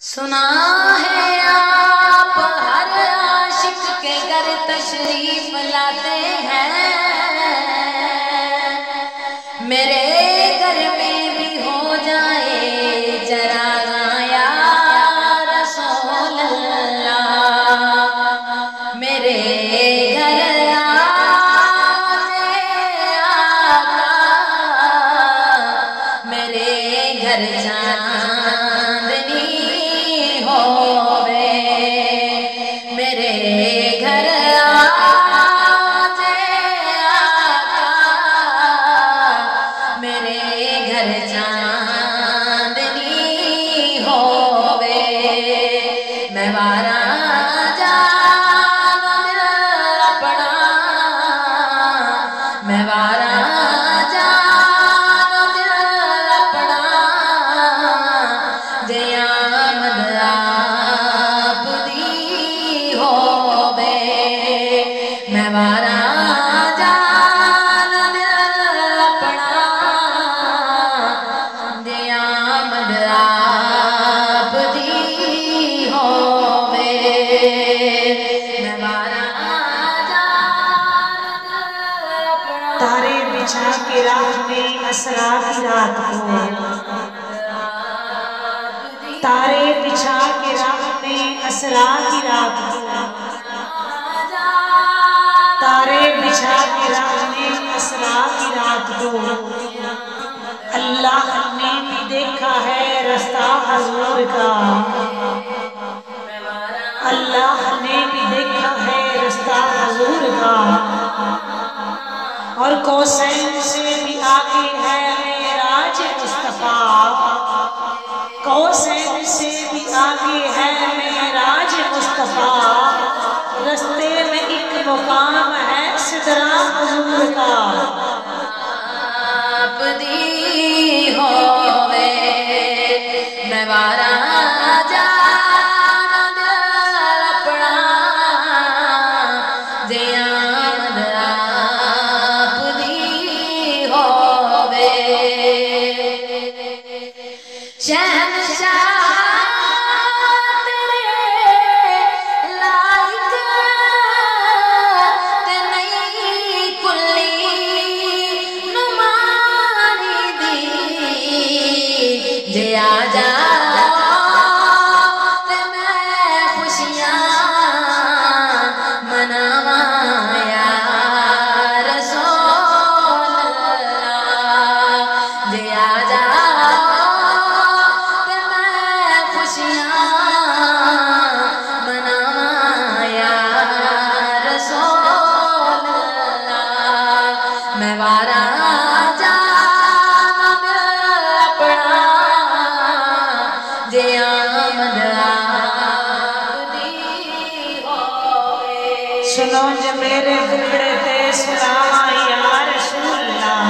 سنا ہے آپ ہر عاشق کے گھر تشریف لاتے ہیں، میرے گھر میں بھی ہو جائے چراغاں یا رسول اللہ، میرے گھر آنے آقا، میرے گھر چاندنی ہووے، میرے گھر آجے آقا، میرے گھر چاندنی ہووے، میں وارا جان دل اپنا، میں وارا جان دل اپنا، جے آمد آپ دی ہووے، میں وارا جان دل اپنا، جے آمد آپ دی ہووے، میں وارا جان دل اپنا۔ تارے بچھا کے راہ میں اسرا کی رات کو، تارے بچھا کے راہ میں اسرا کی رات کو، تارے بچھا کے راہ میں اسرا کی رات کو، اللہ نے بھی دیکھا ہے رستہ حضور کا، اللہ نے بھی دیکھا ہے رستہ حضور کا، اور کوسین سے بھی آگے ہے معراج مصطفیٰ، کوسین سے بھی آگے ہے معراج مصطفیٰ، رستے میں ایک مقام ہے سدرہ حضور کا، آپ دی ہووے، میں وارا جان دل اپنا، جے آمد آپ دی ہووے، شہنشاہ تیرے لائق تے نہیں کلی نمانی دی، جے آ جا تے میں خوشیاں مناواں یا رسول اللہ، جے آ جا تے میں خوشیاں مناواں یا رسول اللہ، میں وارا جان دل اپنا، جے آمد آپ دی ہووے۔ سنو جو میرے دکڑے تے سناواں یا رسول اللہ،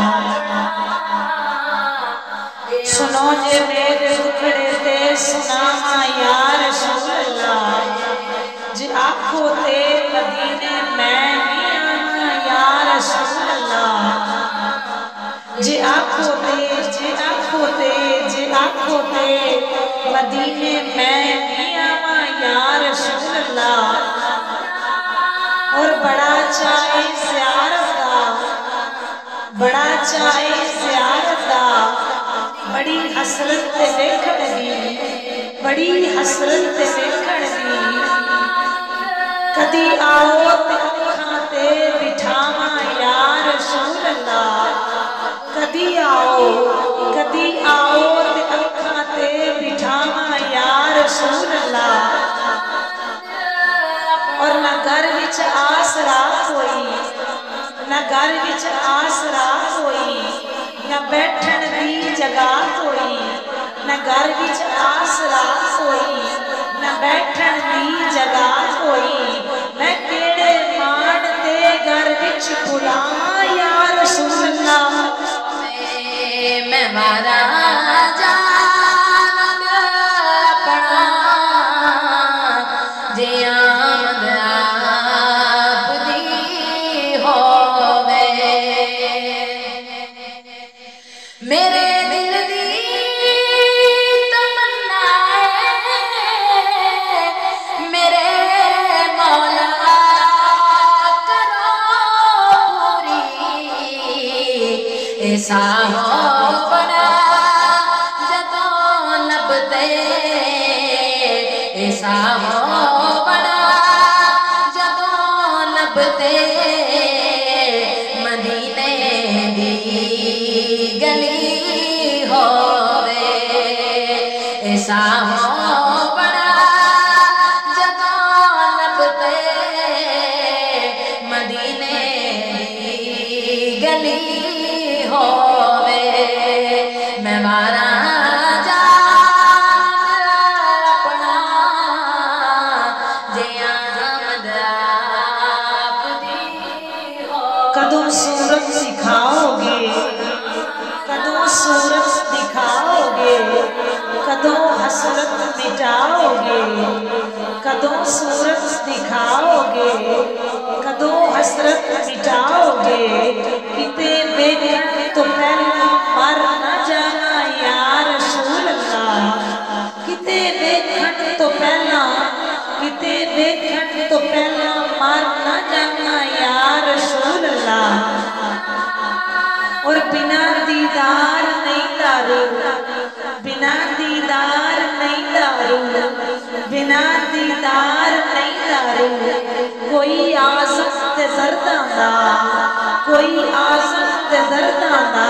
سنو جو میرے دکڑے تے سناواں یا رسول اللہ، جے آنکھوں تے مدینے میں بھی آواں یا رسول اللہ، جے آنکھوں تے مدینے میں بھی آواں یا رسول اللہ، اور بڑا چاہے زیارت دا، بڑا چاہے زیارت دا، بڑی حسرت تے ویکھن دی، بڑی حسرت تے ویکھن دی، کدی آؤ تے اکھاں تے بٹھاواں یا رسول اللہ، کدی آؤ تے اکھاں تے بٹھاواں یا رسول اللہ، اور نہ گھر وچ آسرا کوئی، نہ گھر وچ آسرا کوئی، نہ بیٹھن دی جگہ کوئی، نہ گھر وچ آسرا کوئی، نہ بیٹھن دی جگہ کوئی، میں کیڑے مان دے گھر وچ بلاواں یا رسول اللہ، میں وارا جان دل اپنا، جے آمد آپ دی ہووے، میرے دل دی تے ایسا ہو بڑا جدوں لب تے مدینے دی گلی ہووے ایسا ہو بڑا جدوں لب تے مدینے دی گلی ہووے میں وارا کدوں صورت سکھاؤ گے کدوں صورت دکھاؤ گے کدوں حسرت مٹاؤ گے کدوں صورت دکھاؤ گے کدوں حسرت مٹاؤ گے کتے دیکھن تو پہلا مر نہ جانا یا رسول اللہ کتے دیکھن تو پہلا کتے دیکھن تو پہلا مر نہ جانا یا رسول اللہ اور بنا دیدار نہیں دارو بنا دیدار نہیں دارو بنا دیدار نہیں دارو کوئی آزم تے زرداں دا کوئی آزم تے زرداں دا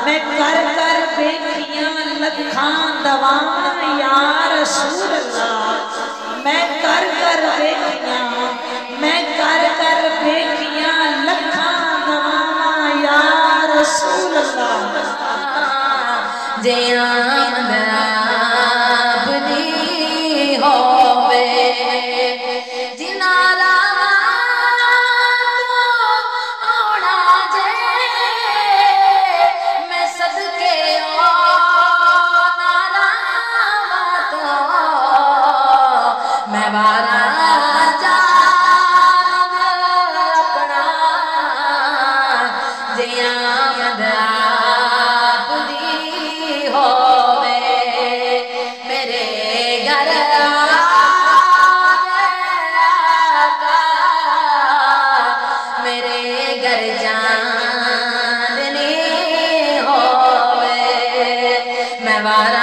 میں کر کر بیٹھیاں لکھاں دواں یا رسول اللہ میں کر کر بیٹھیاں میں کر کر بیٹھیاں لکھاں دواں یا رسول اللہ جے آمد آپ دی ہووے جنالا تو اوڑا جے میں صدقے او نالا تو میں وارا اپنا جے آمد آپ دی ہووے میرے گھر آقا میرے گھر چاندنی ہووے میں وارا